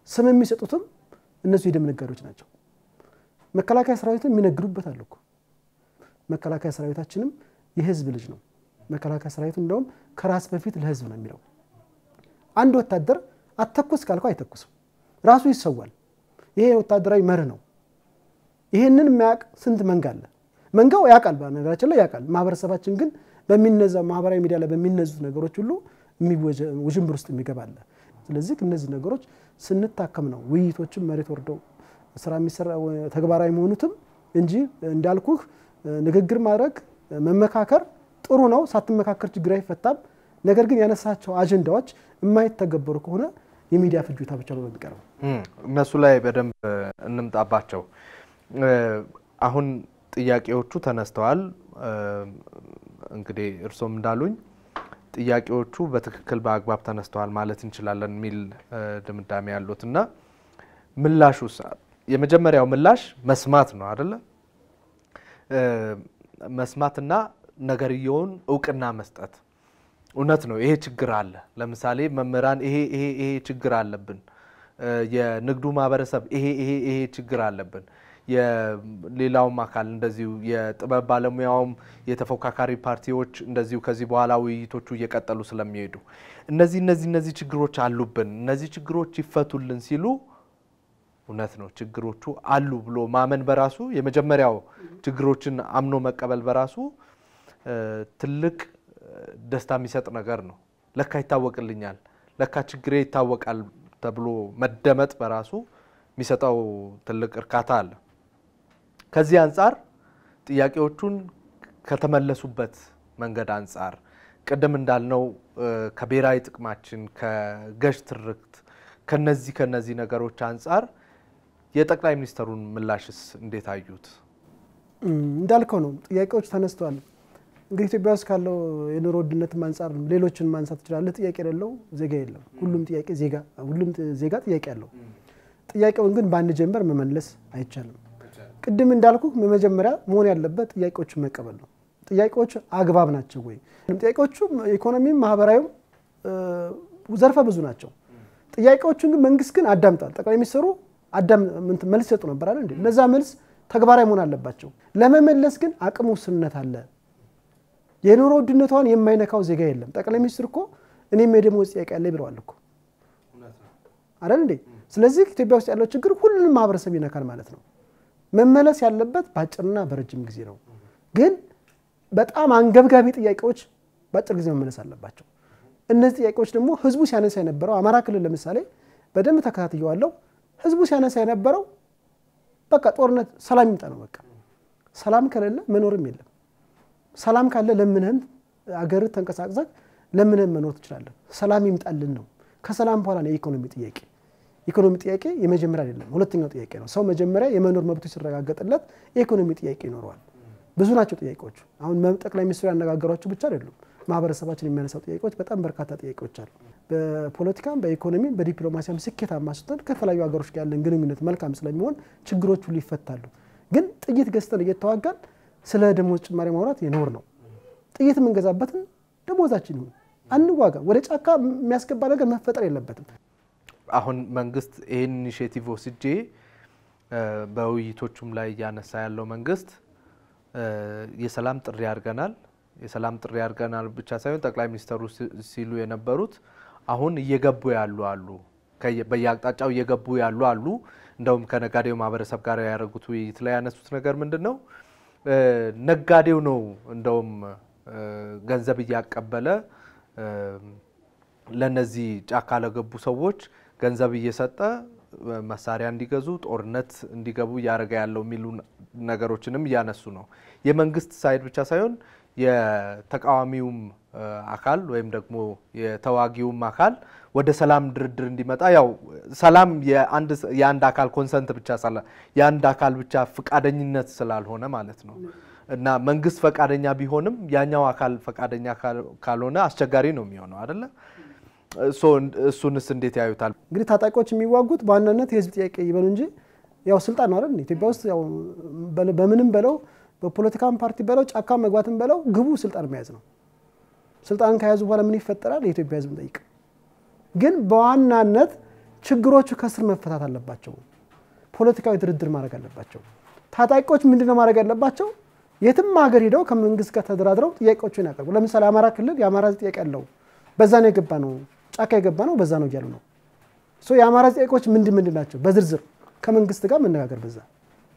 ስም የሚሰጡትም እነሱ የደም ነጋዴዎች ናቸው መከላከያ ሰራዊትን የሚነግሩበት አለኩ መከላከያ ሰራዊታችንም የህዝብ ልጅ ነው መከላከያ ሰራዊት እንደውም ከራስ በፊት ለህዝብ ነው የሚለው አንድ ወታደር አተኩስ ካልኩ አይተኩስም ራሱ ይሰዋል ይሄ ወታደራዊ መርህ ነው ይሄንን የሚያቅ ስንት መንጋ አለ መንጋው ያቃል በነገራችን ላይ ያቃል ማህበረሰባችን ግን በሚነዛው ማህበራዊ ሚዲያ ላይ በሚነዙት ነገሮች ሁሉ ውዥንብር ውስጥ የሚገባል ስለዚህ እነዚህ ነገሮች ስንታከም ነው ውይይቶችን መሬት ወርደው ስራ የሚሰራ ተግባራዊ መሆኑትም እንጂ እንዳልኩህ ንግግር ማድረግ መመካከር ጥሩ ነው ሳትመካከር ችግር አይፈታም ነገር ግን ያነሳቸው አጀንዳዎች የማይተገበሩ ከሆነ የሚዲያ ፍጆታ ብቻ ነው የሚቀርበው እነሱ ላይ በደንብ እንምጣባቸው አሁን ጥያቄዎቹ ተነስተዋል እንግዲህ እርሶም እንዳሉኝ ጥያቄዎቹ በትክክል በአግባብ ተነስተዋል ማለት እንችላለን ሚል ድምዳሜ ያሉትና ምላሹስ የመጀመሪያው ምላሽ መስማት ነው አይደለ መስማትና ነገርየውን ዕውቅና መስጠት እውነት ነው ይሄ ችግር አለ ለምሳሌ መመራን ይሄ ችግር አለብን የንግዱ ማህበረሰብ ይሄ ችግር አለብን የሌላውም አካል እንደዚሁ የጥበብ ባለሙያውም የተፎካካሪ ፓርቲዎች እንደዚሁ ከዚህ በኋላ ውይይቶቹ እየቀጠሉ ስለሚሄዱ እነዚህ ችግሮች አሉብን እነዚህ ችግሮች ይፈቱልን ሲሉ እውነት ነው ችግሮቹ አሉ ብሎ ማመን በራሱ የመጀመሪያው ችግሮችን አምኖ መቀበል በራሱ ትልቅ ደስታ የሚሰጥ ነገር ነው ለካ ይታወቅልኛል ለካ ችግሬ ይታወቃል ተብሎ መደመጥ በራሱ የሚሰጠው ትልቅ እርካታ አለ ከዚህ አንፃር ጥያቄዎቹን ከተመለሱበት መንገድ አንፃር ቀደም እንዳልነው ከብሔራዊ ጥቅማችን ከገዥ ትርክት ከነዚህ ነገሮች አንፃር የጠቅላይ ሚኒስትሩን ምላሽስ እንዴት አዩት እንዳልከው ነው ጥያቄዎች ተነስተዋል እንግዲህ ኢትዮጵያ ውስጥ ካለው የኑሮ ውድነት አንፃር ሌሎችን ማንሳት ይችላል ጥያቄ የሌለው ዜጋ የለም ሁሉም ዜጋ ጥያቄ አለው ጥያቄውን ግን በአንድ ጀንበር መመለስ አይቻልም ቅድም እንዳልኩ በመጀመሪያ መሆን ያለበት ጥያቄዎችን መቀበል ነው ጥያቄዎች አግባብ ናቸው ወይ ጥያቄዎቹ ኢኮኖሚም ማህበራዊም ዘርፈ ብዙ ናቸው ጥያቄዎቹን ግን መንግስት ግን አዳምጣል ጠቅላይ ሚኒስትሩ መልስ ሰጡ ነበር አይደል እንዴ ለዛ መልስ ተግባራዊ መሆን አለባቸው ለመመለስ ግን አቅሙ ውስንነት አለ የኑሮ ውድነቷን የማይነካው ዜጋ የለም ጠቅላይ ሚኒስትር እኮ እኔም የደሞዝ ጥያቄ አለ ብለዋል እኮ አይደል እንዴ ስለዚህ ኢትዮጵያ ውስጥ ያለው ችግር ሁሉንም ማህበረሰብ ይነካል ማለት ነው መመለስ ያለበት ባጭርና በረጅም ጊዜ ነው ግን በጣም አንገብጋቢ ጥያቄዎች ባጭር ጊዜ መመለስ አለባቸው እነዚህ ጥያቄዎች ደግሞ ህዝቡ ሲያነሳ የነበረው አማራ ክልል ለምሳሌ በደንብ ተከታትየዋለሁ ህዝቡ ሲያነሳ የነበረው በቃ ጦርነት ሰላም ይምጣ ነው በቃ ሰላም ከሌለ መኖርም የለም ሰላም ካለ ለምንህም አገር ተንቀሳቅሰህ ለምንህም መኖር ትችላለህ ሰላም ይምጣልን ነው ከሰላም በኋላ ነው ኢኮኖሚ ጥያቄ የመጀመሪያ አይደለም ሁለተኛው ጥያቄ ነው ሰው መጀመሪያ የመኖር መብቱ ሲረጋገጥለት ኢኮኖሚ ጥያቄ ይኖረዋል ብዙ ናቸው ጥያቄዎች አሁን ጠቅላይ ሚኒስትሩ ያነጋገሯቸው ብቻ አይደሉም ማህበረሰባችን የሚያነሳው ጥያቄዎች በጣም በርካታ ጥያቄዎች አሉ በፖለቲካም በኢኮኖሚም በዲፕሎማሲያም ስኬታማ ስትሆን ከተለያዩ ሀገሮች ጋር ያለን ግንኙነት መልካም ስለሚሆን ችግሮቹ ሊፈታሉ ግን ጥይት ገዝተን እየተዋጋን ስለ ደሞዝ ጭማሪ ማውራት የኖር ነው ጥይት መንገዛበትን ደሞዛችን ይሁን አንዋጋ ወደ ጫካ የሚያስገባ ነገር መፈጠር የለበትም አሁን መንግስት ይሄን ኢኒሺዬቲቭ ወስጄ በውይይቶቹም ላይ ያነሳ ያለው መንግስት የሰላም ጥሪ አድርገናል ብቻ ሳይሆን ጠቅላይ ሚኒስትሩ ሲሉ የነበሩት አሁን እየገቡ ያሉ አሉ በየአቅጣጫው እየገቡ ያሉ አሉ እንደውም ከነጋዴው ማህበረሰብ ጋር ያደረጉት ውይይት ላይ ያነሱት ነገር ምንድነው ነጋዴው ነው እንደውም ገንዘብ እያቀበለ ለነዚህ ጫካ ለገቡ ሰዎች ገንዘብ እየሰጠ መሳሪያ እንዲገዙ ጦርነት እንዲገቡ ያረጋ ያለው ሚሉ ነገሮችንም ያነሱ ነው የመንግስት ሳይድ ብቻ ሳይሆን የተቃዋሚውም አካል ወይም ደግሞ የተዋጊውም አካል ወደ ሰላም ድርድር እንዲመጣ ያው ሰላም የአንድ አካል ኮንሰንት ብቻ የአንድ አካል ብቻ ፍቃደኝነት ስላልሆነ ማለት ነው እና መንግስት ፈቃደኛ ቢሆንም ያኛው አካል ፈቃደኛ ካልሆነ አስቸጋሪ ነው የሚሆነው አይደለ እሱንስ እንዴት ያዩታል እንግዲህ ታጣቂዎች የሚዋጉት በአንድነት የህዝብ ጥያቄ ይበሉ እንጂ ያው ስልጣን ነው አይደል ኢትዮጵያ ውስጥ ያው በምንም በለው በፖለቲካም ፓርቲ በለው ጫካ መግባትም በለው ግቡ ስልጣን መያዝ ነው ስልጣን ከያዙ በኋላ ምን ይፈጠራል የኢትዮጵያ ህዝብ ጠይቅ ግን በዋናነት ችግሮቹ ከስር መፈታት አለባቸው ፖለቲካዊ ድርድር ማድረግ አለባቸው ታጣቂዎች ምንድነው ማድረግ ያለባቸው የትም ሀገር ሄደው ከመንግስት ጋር ተደራድረው ጥያቄዎችን ያቀርቡ ለምሳሌ አማራ ክልል የአማራ ጥያቄ አለው በዛ ነው የገባ ነው ጫካ የገባ ነው በዛ ነው ያሉ ነው የአማራ ጥያቄዎች ምንድን ናቸው በዝርዝር ከመንግስት ጋር መነጋገር በዛ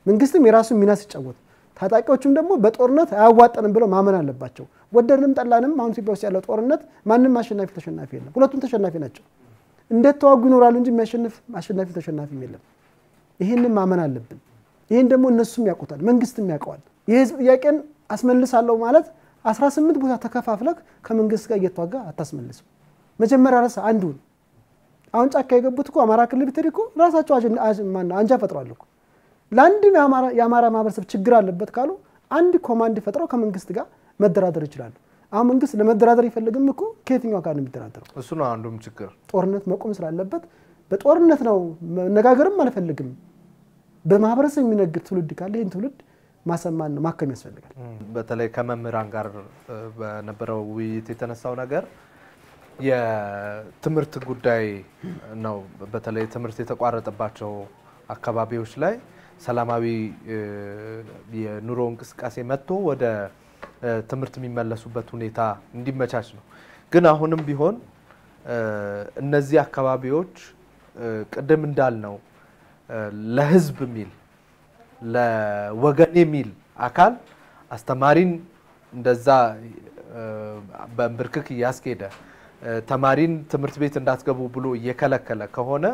መንግስትም የራሱ ሚና ሲጫወት ታጣቂዎችም ደግሞ በጦርነት አያዋጣንም ብለው ማመን አለባቸው ወደድንም ጠላንም አሁን ኢትዮጵያ ውስጥ ያለው ጦርነት ማንንም አሸናፊ ተሸናፊ የለም ሁለቱም ተሸናፊ ናቸው እንደተዋጉ ይኖራሉ እንጂ አሸናፊ ተሸናፊ የለም ይሄንን ማመን አለብን ይሄን ደግሞ እነሱም ያውቁታል መንግስትም ያውቀዋል የህዝብ ጥያቄን አስመልሳለሁ ማለት 18 ቦታ ተከፋፍለክ ከመንግስት ጋር እየተዋጋ አታስመልስም መጀመሪያ ራስ አንዱን አሁን ጫካ የገቡት እኮ አማራ ክልል ብትሪኮ ራሳቸው አንጃ ፈጥሯል እኮ ለአንድ የአማራ ማህበረሰብ ችግር አለበት ካሉ አንድ ኮማንድ ፈጥረው ከመንግስት ጋር መደራደር ይችላሉ አሁን መንግስት ለመደራደር ይፈልግም እኮ ከየትኛው ጋር ነው የሚደራደረው እሱ ነው አንዱም ችግር ጦርነት መቆም ስላለበት በጦርነት ነው መነጋገርም አልፈልግም በማህበረሰብ የሚነግር ትውልድ ካለ ይሄን ትውልድ ማሰማን ማከም ያስፈልጋል በተለይ ከመምህራን ጋር በነበረው ውይይት የተነሳው ነገር የትምህርት ጉዳይ ነው በተለይ ትምህርት የተቋረጠባቸው አካባቢዎች ላይ ሰላማዊ የኑሮ እንቅስቃሴ መጥቶ ወደ ትምህርት የሚመለሱበት ሁኔታ እንዲመቻች ነው። ግን አሁንም ቢሆን እነዚህ አካባቢዎች ቅድም እንዳልነው ለህዝብ ሚል ለወገን ሚል አካል አስተማሪን እንደዛ በእንብርክክ ያስኬደ ተማሪን ትምህርት ቤት እንዳትገቡ ብሎ እየከለከለ ከሆነ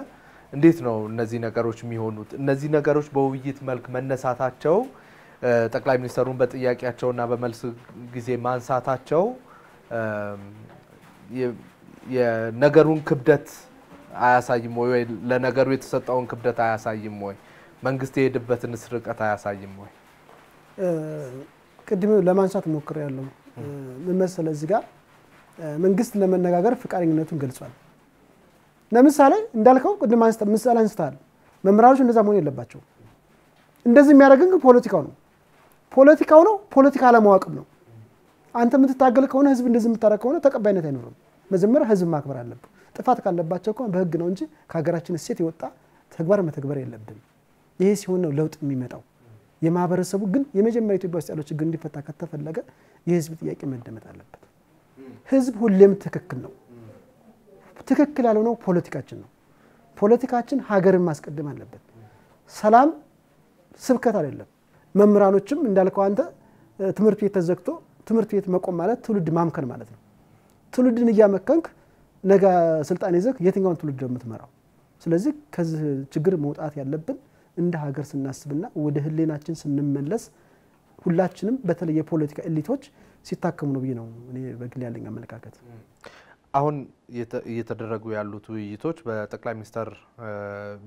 እንዴት ነው እነዚህ ነገሮች የሚሆኑት? እነዚህ ነገሮች በውይይት መልክ መነሳታቸው ጠቅላይ ሚኒስትሩን በጥያቄያቸውና በመልስ ጊዜ ማንሳታቸው የነገሩን ክብደት አያሳይም ወይ? ለነገሩ የተሰጠውን ክብደት አያሳይም ወይ? መንግስት የሄደበትን ርቀት አያሳይም ወይ? ቅድም ለማንሳት ሞክሬያለሁ። ምን መሰለህ እዚህ ጋር መንግስት ለመነጋገር ፍቃደኝነቱን ገልጿል። ለምሳሌ እንዳልከው ቅድም ምሳሌ አንስተሃል። መምህራኖች እንደዛ መሆን የለባቸው። እንደዚህ የሚያደርገን ፖለቲካው ነው። ፖለቲካ አለማወቅም ነው። አንተ የምትታገል ከሆነ ህዝብ እንደዚህ የምታደርግ ከሆነ ተቀባይነት አይኖርም። መጀመሪያ ህዝብ ማክበር አለብህ። ጥፋት ካለባቸው ከሆነ በህግ ነው እንጂ ከሀገራችን እሴት የወጣ ተግባር መተግበር የለብንም። ይሄ ሲሆን ነው ለውጥ የሚመጣው። የማህበረሰቡ ግን የመጀመሪያ ኢትዮጵያ ውስጥ ያለው ችግር እንዲፈታ ከተፈለገ የህዝብ ጥያቄ መደመጥ አለበት። ህዝብ ሁሌም ትክክል ነው። ትክክል ያልሆነው ፖለቲካችን ነው። ፖለቲካችን ሀገርን ማስቀደም አለበት። ሰላም ስብከት አይደለም። መምህራኖችም እንዳልከው አንተ ትምህርት ቤት ተዘግቶ ትምህርት ቤት መቆም ማለት ትውልድ ማምከን ማለት ነው። ትውልድን እያመከንክ ነገ ስልጣን ይዘህ የትኛውን ትውልድ የምትመራው? ስለዚህ ከዚህ ችግር መውጣት ያለብን እንደ ሀገር ስናስብና ወደ ህሊናችን ስንመለስ ሁላችንም በተለይ የፖለቲካ ኤሊቶች ሲታከሙ ነው ብዬ ነው እኔ በግል ያለኝ አመለካከት። አሁን እየተደረጉ ያሉት ውይይቶች በጠቅላይ ሚኒስትር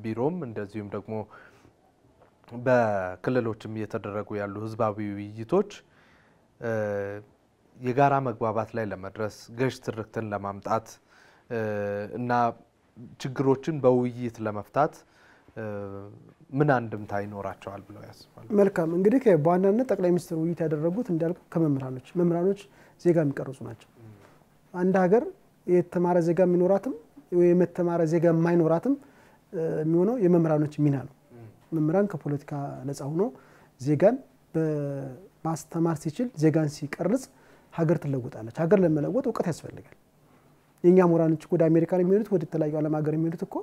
ቢሮም እንደዚሁም ደግሞ በክልሎችም እየተደረጉ ያሉ ህዝባዊ ውይይቶች የጋራ መግባባት ላይ ለመድረስ ገዥ ትርክትን ለማምጣት እና ችግሮችን በውይይት ለመፍታት ምን አንድምታ ይኖራቸዋል ብለው ያስባሉ? መልካም እንግዲህ በዋናነት ጠቅላይ ሚኒስትር ውይይት ያደረጉት እንዳልከው ከመምህራኖች ዜጋ የሚቀርጹ ናቸው። አንድ ሀገር የተማረ ዜጋ የሚኖራትም ወይ የተማረ ዜጋ የማይኖራትም የሚሆነው የመምህራኖች ሚና ነው። መምህራን ከፖለቲካ ነፃ ሆኖ ዜጋን በማስተማር ሲችል ዜጋን ሲቀርጽ ሀገር ትለወጣለች። ሀገር ለመለወጥ እውቀት ያስፈልጋል። የኛ ምሁራኖች ወደ አሜሪካ የሚሄዱት ወደ ተለያዩ ዓለም ሀገር የሚሄዱት እኮ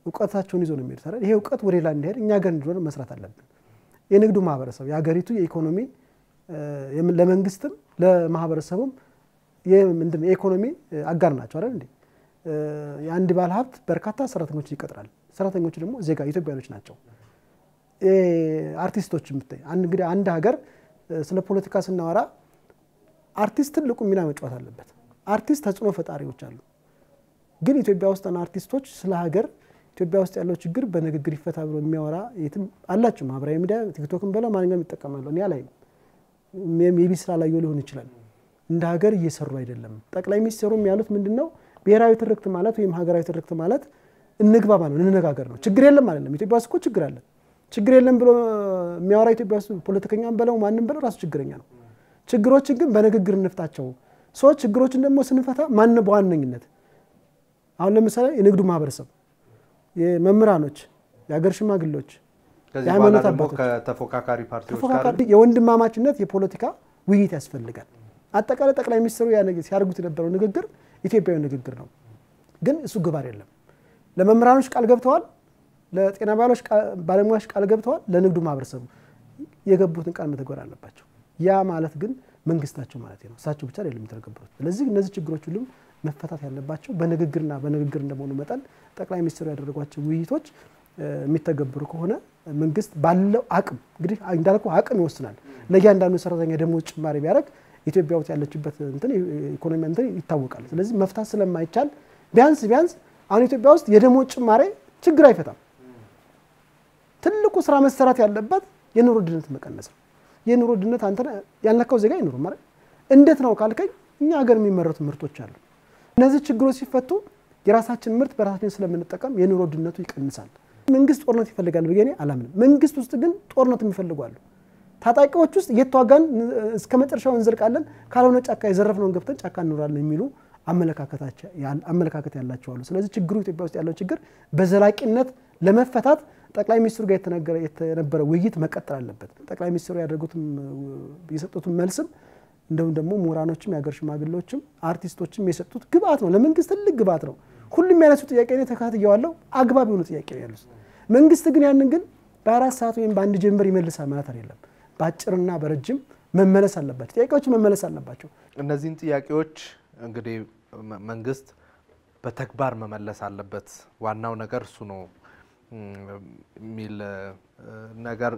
እውቀታቸውን ይዞ ነው የሚሄዱት አይደል? ይሄ እውቀት ወደ ሌላ እንዲሄድ እኛ ሀገር እንዲሆን መስራት አለብን። የንግዱ ማህበረሰብ የሀገሪቱ የኢኮኖሚ ለመንግስትም ለማህበረሰቡም የኢኮኖሚ አጋር ናቸው አይደል እንዴ? የአንድ ባለ ሀብት በርካታ ሰራተኞችን ይቀጥራል። ሰራተኞቹ ደግሞ ዜጋ ኢትዮጵያኖች ናቸው። አርቲስቶች ምታይ እንግዲህ አንድ ሀገር ስለ ፖለቲካ ስናወራ አርቲስት ትልቁ ሚና መጫወት አለበት። አርቲስት ተጽዕኖ ፈጣሪዎች አሉ። ግን ኢትዮጵያ ውስጥ አርቲስቶች ስለ ሀገር ኢትዮጵያ ውስጥ ያለው ችግር በንግግር ይፈታ ብሎ የሚያወራ የትም አላችሁ። ማህበራዊ ሚዲያ ቲክቶክን በለው ማንኛውም ይጠቀማሉ። እኔ አላይም። የቢስ ስራ ላይ ሊሆን ይችላል። እንደ ሀገር እየሰሩ አይደለም። ጠቅላይ ሚኒስትሩም ያሉት ምንድነው ብሔራዊ ትርክት ማለት ወይም ሀገራዊ ትርክት ማለት እንግባባ ነው፣ እንነጋገር ነው። ችግር የለም አይደለም። ኢትዮጵያ ውስጥ እኮ ችግር አለ። ችግር የለም ብሎ የሚያወራ ኢትዮጵያ ውስጥ ፖለቲከኛም በለው ማንንም በለው ራሱ ችግረኛ ነው። ችግሮችን ግን በንግግር እንፍታቸው። ሰዎች ችግሮችን ደግሞ ስንፈታ ማን በዋነኝነት አሁን ለምሳሌ የንግዱ ማህበረሰብ፣ የመምህራኖች፣ የሀገር ሽማግሌዎች፣ የሃይማኖት አባቶች ከተፎካካሪ ፓርቲዎች ጋር የወንድማማችነት የፖለቲካ ውይይት ያስፈልጋል። አጠቃላይ ጠቅላይ ሚኒስትሩ ሲያርጉት የነበረው ንግግር ኢትዮጵያዊ ንግግር ነው። ግን እሱ ግብ አይደለም። ለመምህራኖች ቃል ገብተዋል፣ ለጤና ባለሙያዎች ቃል ገብተዋል፣ ለንግዱ ማህበረሰብ የገቡትን ቃል መተግበር አለባቸው። ያ ማለት ግን መንግስታቸው ማለት ነው። እሳቸው ብቻ አይደለም የሚተገብሩት። ስለዚህ እነዚህ ችግሮች ሁሉ መፈታት ያለባቸው በንግግር እንደመሆኑ መጠን ጠቅላይ ሚኒስትሩ ያደረጓቸው ውይይቶች የሚተገብሩ ከሆነ መንግስት ባለው አቅም እንግዲህ እንዳልኩ አቅም ይወስናል። ለእያንዳንዱ ሰራተኛ ደሞዝ ጭማሪ ቢያደርግ ኢትዮጵያ ውስጥ ያለችበት ኢኮኖሚ ይታወቃል። ስለዚህ መፍታት ስለማይቻል ቢያንስ አሁን ኢትዮጵያ ውስጥ የደሞዝ ጭማሪ ችግር አይፈታም። ትልቁ ስራ መሰራት ያለበት የኑሮ ውድነት መቀነስ ነው። የኑሮ ውድነት አንተ ያልነካው ዜጋ ይኑር ማለት እንዴት ነው ካልከኝ እኛ ሀገር የሚመረቱ ምርቶች አሉ። እነዚህ ችግሮች ሲፈቱ የራሳችን ምርት በራሳችን ስለምንጠቀም የኑሮ ውድነቱ ይቀንሳል። መንግስት ጦርነት ይፈልጋል ብዬ አላምንም። መንግስት ውስጥ ግን ጦርነት የሚፈልጉ አሉ። ታጣቂዎች ውስጥ እየተዋጋን እስከ መጨረሻው እንዘልቃለን፣ ካልሆነ ጫካ የዘረፍነውን ገብተን ጫካ እንኖራለን የሚሉ አመለካከት ያላቸው አሉ። ስለዚህ ችግሩ ኢትዮጵያ ውስጥ ያለው ችግር በዘላቂነት ለመፈታት ጠቅላይ ሚኒስትሩ ጋር የተነበረ ውይይት መቀጠል አለበት። ጠቅላይ ሚኒስትሩ ያደረጉትም የሰጡትም መልስም እንደውም ደግሞ ምሁራኖችም ያገር ሽማግሌዎችም አርቲስቶችም የሰጡት ግብአት ነው። ለመንግስት ትልቅ ግብአት ነው። ሁሉም ያነሱ ጥያቄ ነው ተካትየዋለው አግባብ የሆነ ጥያቄ ነው ያሉት። መንግስት ግን ያንን ግን በ4 ሰዓት ወይም በአንድ ጀንበር ይመልሳል ማለት አይደለም። በአጭርና በረጅም መመለስ አለባቸው። ጥያቄዎች መመለስ አለባቸው። እነዚህን ጥያቄዎች እንግዲህ መንግስት በተግባር መመለስ አለበት። ዋናው ነገር እሱ ነው ሚል ነገር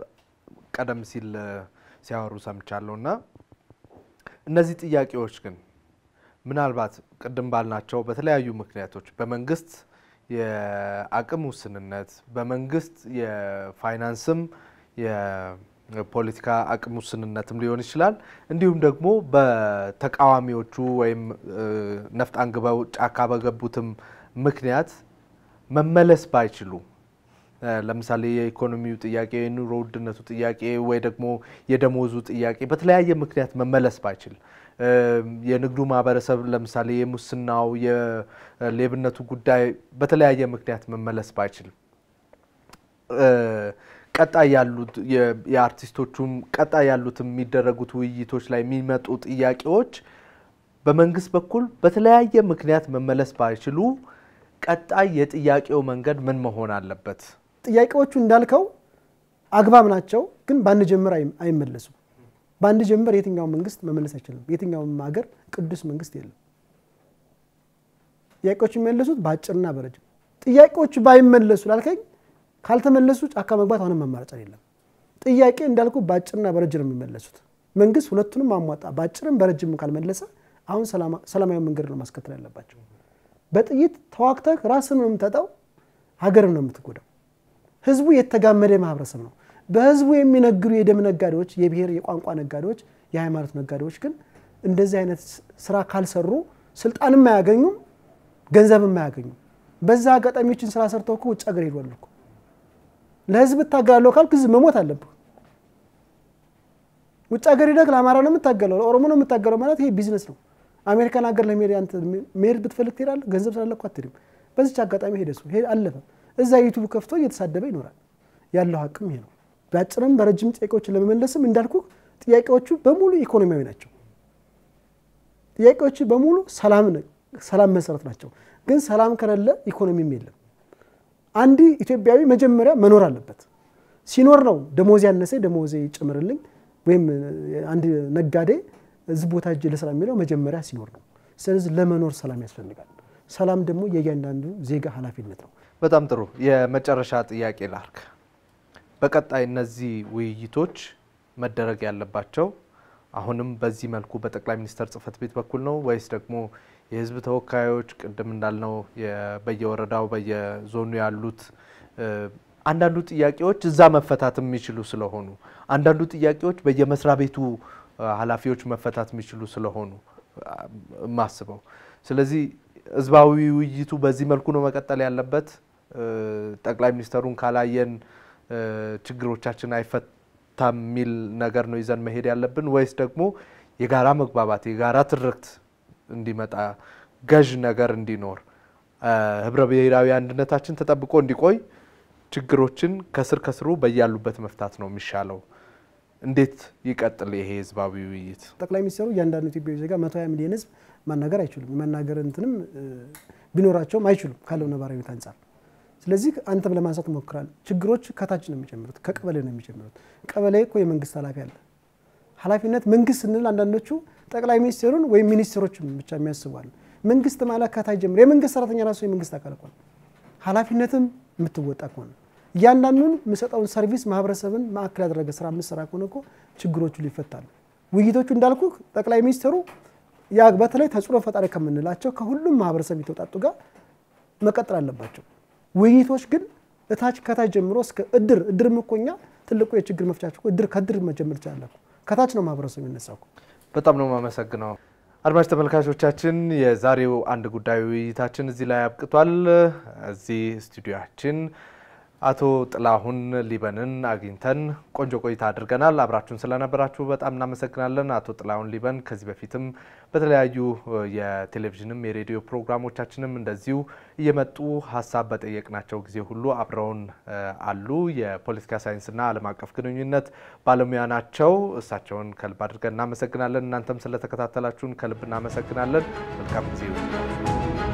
ቀደም ሲል ሲያወሩ ሰምቻለሁና እነዚህ ጥያቄዎች ግን ምናልባት ቅድም ባልናቸው በተለያዩ ምክንያቶች በመንግስት የአቅም ውስንነት በመንግስት የፋይናንስም የፖለቲካ አቅም ውስንነትም ሊሆን ይችላል እንዲሁም ደግሞ በተቃዋሚዎቹ ወይም ነፍጥ አንግበው ጫካ በገቡትም ምክንያት መመለስ ባይችሉ ለምሳሌ የኢኮኖሚው ጥያቄ የኑሮ ውድነቱ ጥያቄ ወይ ደግሞ የደሞዙ ጥያቄ በተለያየ ምክንያት መመለስ ባይችል የንግዱ ማህበረሰብ ለምሳሌ የሙስናው የሌብነቱ ጉዳይ በተለያየ ምክንያት መመለስ ባይችል ቀጣይ ያሉት የአርቲስቶቹም ቀጣይ ያሉት የሚደረጉት ውይይቶች ላይ የሚመጡ ጥያቄዎች በመንግስት በኩል በተለያየ ምክንያት መመለስ ባይችሉ ቀጣይ የጥያቄው መንገድ ምን መሆን አለበት? ጥያቄዎቹ እንዳልከው አግባብ ናቸው፣ ግን ባንድ ጀምር አይመለሱም። ባንድ ጀምር የትኛው መንግስት መመለስ አይችልም። የትኛው ሀገር ቅዱስ መንግስት የለም። ጥያቄዎቹ የሚመለሱት ባጭርና በረጅም። ጥያቄዎቹ ባይመለሱ ላልከኝ ካልተመለሱ ጫካ መግባት አሁንም አማራጭ አይደለም። ጥያቄ እንዳልኩ ባጭርና በረጅም የሚመለሱት መንግስት ሁለቱንም አሟጣ ባጭርም በረጅም ካልመለሰ አሁን ሰላማዊ መንገድ ነው ማስከተል ያለባቸው። በጥይት ተዋክተህ ራስን ነው የምትጠጣው፣ ሀገርን ነው የምትጎዳው። ህዝቡ የተጋመደ ማህበረሰብ ነው። በህዝቡ የሚነግሩ የደም ነጋዴዎች፣ የብሔር የቋንቋ ነጋዴዎች፣ የሃይማኖት ነጋዴዎች ግን እንደዚህ አይነት ስራ ካልሰሩ ስልጣንም አያገኙም፣ ገንዘብም አያገኙም። በዛ አጋጣሚዎችን ስራ ሰርተው እኮ ውጭ ሀገር ይወጣሉ እኮ። ለህዝብ ታጋለው ካልክ ህዝብ መሞት አለበት። ውጭ ሀገር ሄደህ ለአማራ ነው የምታገለው፣ ለኦሮሞ ነው የምታገለው ማለት ይሄ ቢዝነስ ነው። አሜሪካን ሀገር ለመሄድ አንተ መሄድ ብትፈልግ ትሄዳለህ፣ ገንዘብ ስላለህ አትሄድም። በዚች አጋጣሚ ሄደሱ አለፈ። እዛ ዩቲዩብ ከፍቶ እየተሳደበ ይኖራል። ያለው ሀቅም ይሄ ነው። በአጭርም በረጅም ጥያቄዎችን ለመመለስም እንዳልኩ ጥያቄዎቹ በሙሉ ኢኮኖሚያዊ ናቸው። ጥያቄዎቹ በሙሉ ሰላም መሰረት ናቸው። ግን ሰላም ከሌለ ኢኮኖሚም የለም። አንድ ኢትዮጵያዊ መጀመሪያ መኖር አለበት። ሲኖር ነው ደሞዝ ያነሰ ደሞዝ ይጨምርልኝ ወይም አንድ ነጋዴ እዚህ ቦታ እጅ ለሰላም የሚለው መጀመሪያ ሲኖር ነው። ስለዚህ ለመኖር ሰላም ያስፈልጋል። ሰላም ደግሞ የእያንዳንዱ ዜጋ ኃላፊነት ነው። በጣም ጥሩ። የመጨረሻ ጥያቄ ላርክ። በቀጣይ እነዚህ ውይይቶች መደረግ ያለባቸው አሁንም በዚህ መልኩ በጠቅላይ ሚኒስትር ጽህፈት ቤት በኩል ነው ወይስ ደግሞ የህዝብ ተወካዮች ቅድም እንዳልነው በየወረዳው በየዞኑ ያሉት አንዳንዱ ጥያቄዎች እዛ መፈታት የሚችሉ ስለሆኑ አንዳንዱ ጥያቄዎች በየመስሪያ ቤቱ ኃላፊዎች መፈታት የሚችሉ ስለሆኑ ማስበው ስለዚህ ህዝባዊ ውይይቱ በዚህ መልኩ ነው መቀጠል ያለበት? ጠቅላይ ሚኒስትሩን ካላየን ችግሮቻችን አይፈታም ሚል ነገር ነው ይዘን መሄድ ያለብን ወይስ ደግሞ የጋራ መግባባት የጋራ ትርክት እንዲመጣ ገዥ ነገር እንዲኖር ህብረ ብሔራዊ አንድነታችን ተጠብቆ እንዲቆይ ችግሮችን ከስር ከስሩ በያሉበት መፍታት ነው የሚሻለው? እንዴት ይቀጥል ይሄ ህዝባዊ ውይይት? ጠቅላይ ሚኒስትሩ ያንዳንዱ ኢትዮጵያዊ ዜጋ 120 ሚሊዮን ህዝብ ማናገር አይችሉም። ማናገር እንትንም ቢኖራቸውም አይችሉም ካለው ነባራዊ አንፃር። ስለዚህ አንተም ለማንሳት ሞክራል። ችግሮች ከታች ነው የሚጀምሩት፣ ከቀበሌ ነው የሚጀምሩት። ቀበሌ እኮ የመንግስት ኃላፊ አለ። ኃላፊነት መንግስት እንል አንዳንዶቹ ጠቅላይ ሚኒስትሩን ወይ ሚኒስትሮችን ብቻ የሚያስባሉ። መንግስት ማለት ከታች ጀምሮ የመንግስት ሰራተኛ ራሱ የመንግስት አካል ነው። ኃላፊነትም የምትወጣ ከሆነ ያንዳንዱን መስጠውን ሰርቪስ ማህበረሰብን ማዕከል ያደረገ ስራ መስራ ከሆነ እኮ ችግሮቹ ሊፈታሉ። ውይይቶቹ እንዳልኩ ጠቅላይ ሚኒስትሩ ያ በተለይ ተጽዕኖ ፈጣሪ ከመንላቸው ከሁሉም ማህበረሰብ የተውጣጡ ጋር መቀጠል አለባቸው። ውይይቶች ግን እታች ከታች ጀምሮ እስከ እድር ምኮኛ ትልቁ የችግር መፍቻቸው እድር ከድር መጀመር ይችላል። ከታች ነው ማህበረሰብ የሚነሳው። በጣም ነው ማመሰግነው። አድማጭ ተመልካቾቻችን የዛሬው አንድ ጉዳይ ውይይታችን እዚህ ላይ አብቅቷል። እዚህ ስቱዲዮአችን አቶ ጥላሁን ሊበንን አግኝተን ቆንጆ ቆይታ አድርገናል። አብራችሁን ስለነበራችሁ በጣም እናመሰግናለን። አቶ ጥላሁን ሊበን ከዚህ በፊትም በተለያዩ የቴሌቪዥንም የሬዲዮ ፕሮግራሞቻችንም እንደዚሁ እየመጡ ሀሳብ በጠየቅናቸው ጊዜ ሁሉ አብረውን አሉ። የፖለቲካ ሳይንስና ዓለም አቀፍ ግንኙነት ባለሙያ ናቸው። እሳቸውን ከልብ አድርገን እናመሰግናለን። እናንተም ስለተከታተላችሁን ከልብ እናመሰግናለን። መልካም ጊዜ ይሁንላችሁ።